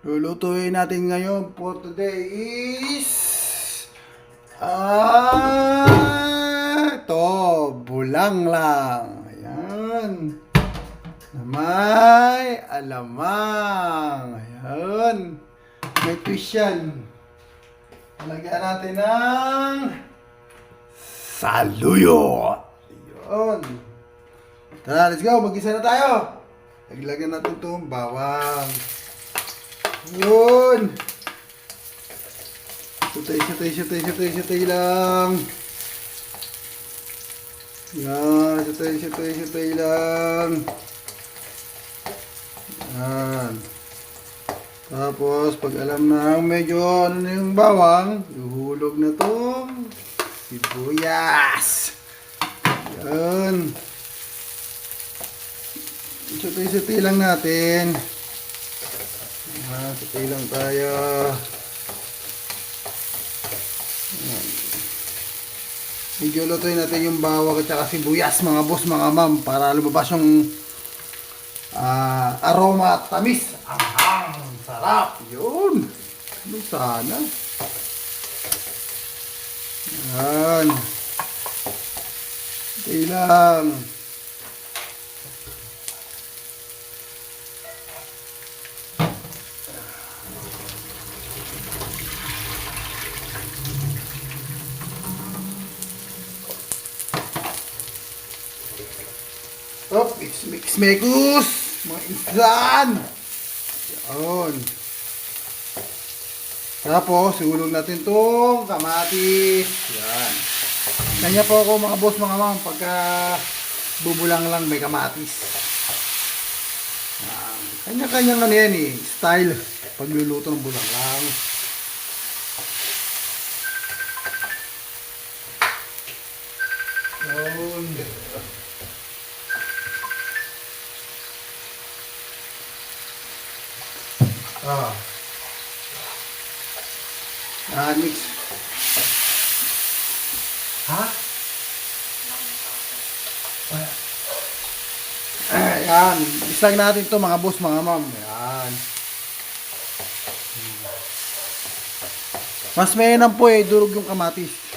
Lulutuin natin ngayon for today is ito, bulang lang. Ayan. Na may alamang. Ayan. May twist yan. Lagyan natin ng saluyo. Ayan. Tara, let's go. Mag-isa na tayo. Lagyan natin itong bawang. Yun. Sutay lang. Yan, sutay lang. Yan. Tapos, pag alam na medyo ano na yung bawang, ihulog na itong sibuyas. Yan. Sutay lang natin. Sutay lang tayo. Medyo lutuin natin yung bawang at saka sibuyas, mga boss, mga ma'am, para lumabas yung aroma at tamis. Ang sarap. Yun. Ano sana? Yan. Sutay lang. Op, mix mekus, mga insan. Yan. Tapos, ihulog natin itong kamatis. Yan. Kanya po ako mga boss, mga ma'am, pagka bubulang lang may kamatis. Yan. Kanya-kanya nga yan eh, style pagluluto ng bulang lang. Yun. Mix. Ha? Ayan. Mix lang natin ito mga boss, mga ma'am. Ayan. Mas mainam po eh, durog yung kamatis.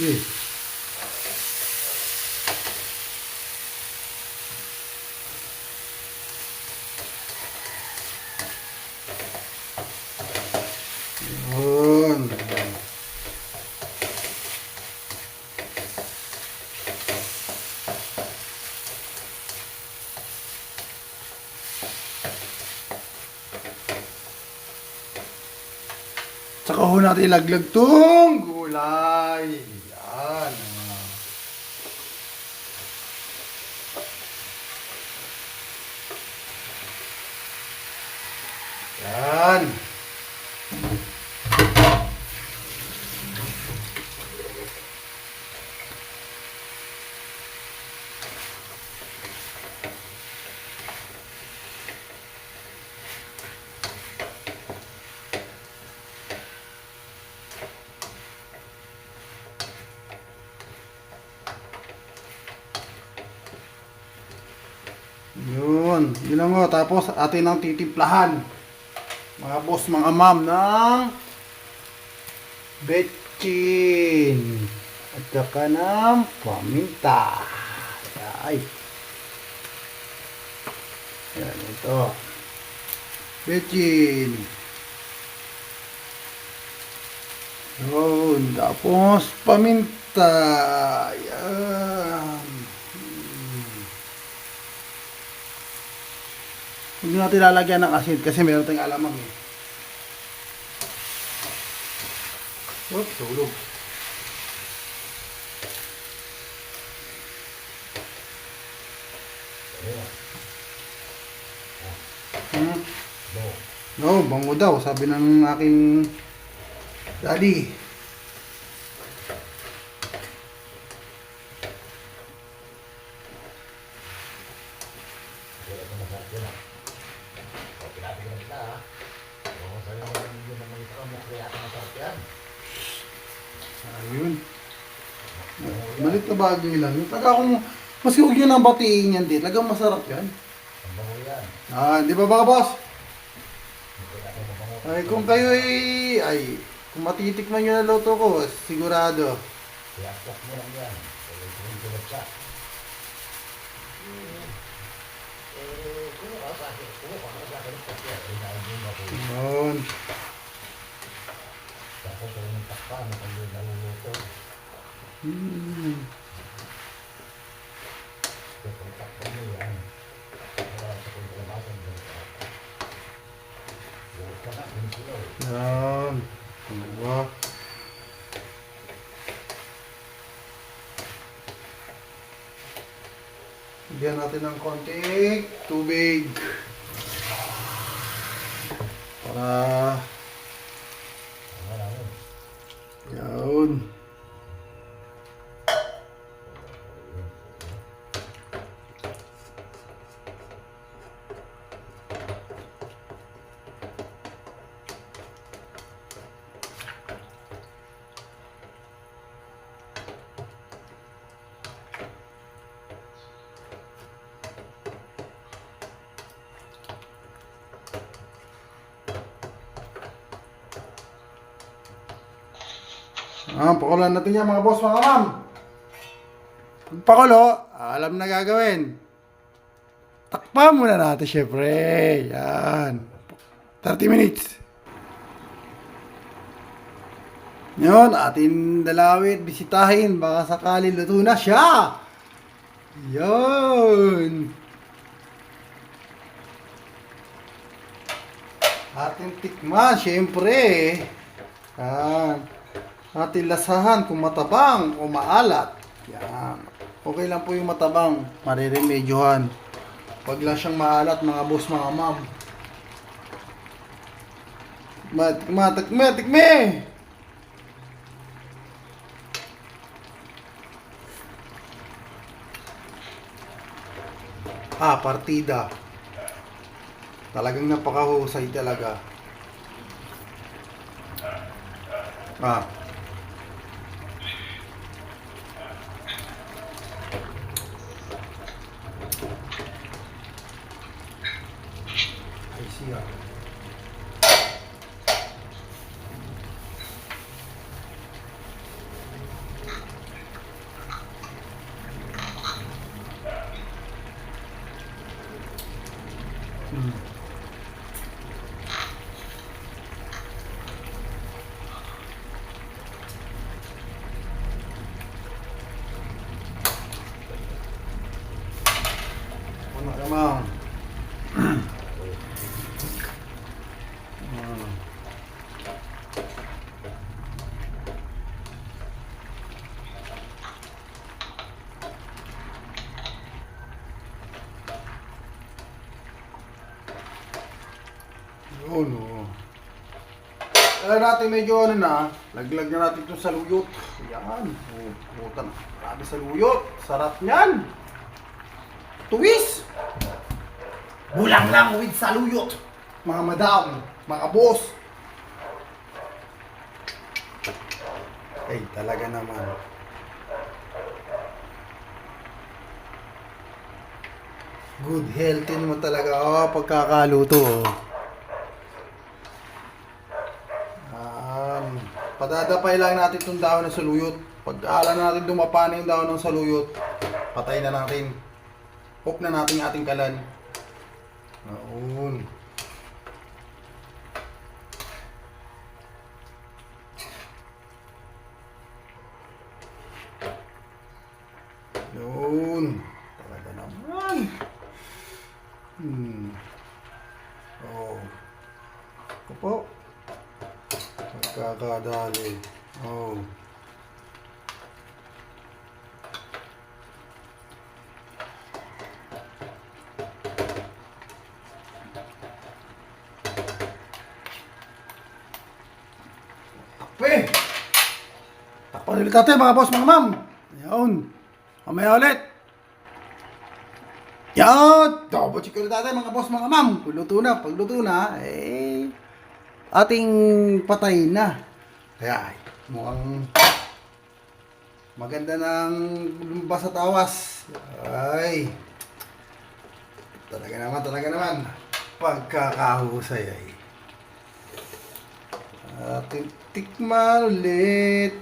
Okay. Yun. Tsaka ho natin ilaglag tong gulay. Yan. Yan. Yun lang o. Tapos atin ang titimplahan, mga boss, mga ma'am, ng betchin at saka ng paminta. Ay. Yan, ito. Betchin. Yun. Tapos paminta. Yan. Hindi natin lalagyan ng asin kasi meron tayong alamang eh. Oops, tulog. No, bango daw, sabi ng aking daddy. Yan lang. O, pinapin na kita ha. O, sa'yo naman yun ang mga ito mo. Kaya ito masarap yan. Ayun. Malit na bagay lang. Yung taga kung mas huwag yun ang batiin yan din. Talagang masarap yan. Ang bango yan. Di ba mga boss? Kaya ito mabango. Ay, kung kayo kung matitikman nyo na luto ko, sigurado. Kaya akyat mo lang yan. Kaya ito siya. Kung ako sa akin, kaya inaagin mo ako. Yun. Tapos yung takpan, kung yung naluluto. Kaya kung takpan mo yan, wala sa kung kalabasan mo. Buot ka na, yung sila. Yan. Diba? Bigyan natin ng konting tubig. Para Wala yun. yun. Pakulan natin yan mga boss, mga ma'am. Pagpakulo, alam na gagawin. Takpan muna natin syempre. Yan. 30 minutes. Yun, atin dalawit, bisitahin. Baka sakali luto na siya. Yun. Atin tikman, syempre. Yan. Atin lasahan kung matabang o maalat. Yan. Okay lang po yung matabang. Mariremedyohan. Pag lang siyang maalat, mga boss, mga ma'am. Tikme! Partida. Talagang napakahusay talaga. I see. Ano naman? Yun, oh. Kaya natin medyo ano na, laglag na natin itong saluyot. Yan. Oh, puta na. Grabe saluyot. Sarap niyan. Tuwis. Bulang lang with saluyot. Mga madam, mga boss. Ay, talaga naman. Good healthy naman talaga. Pagkakaluto. Padadapay lang natin itong dahon ng saluyot. Pag alam natin dumapa na yung dahon ng saluyot, patay na natin. Hook na natin yung ating kalan. Noon. Noon. Talaga naman. Oh. Ito po. Magkakadali. Oh. Takpe! Takpan ulit natin mga boss, mga ma'am. Ayun. Mamaya ulit. Yan! Double check ulit natin mga boss, mga ma'am. Pagluto na, ating patay na. Kaya, mukhang maganda ng lumabas sa tawas. Ay, talaga naman. Pagkakahusay ay. Ating tikman ulit.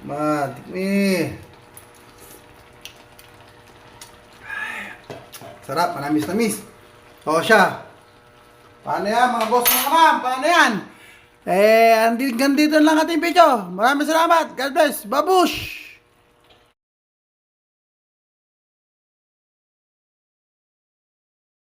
Tikmi. Sarap, manamis-namis. O siya. Paano yan mga boss, mga ma'am? Paano yan? Hanggang dito lang ating video. Maraming salamat. God bless. Babush!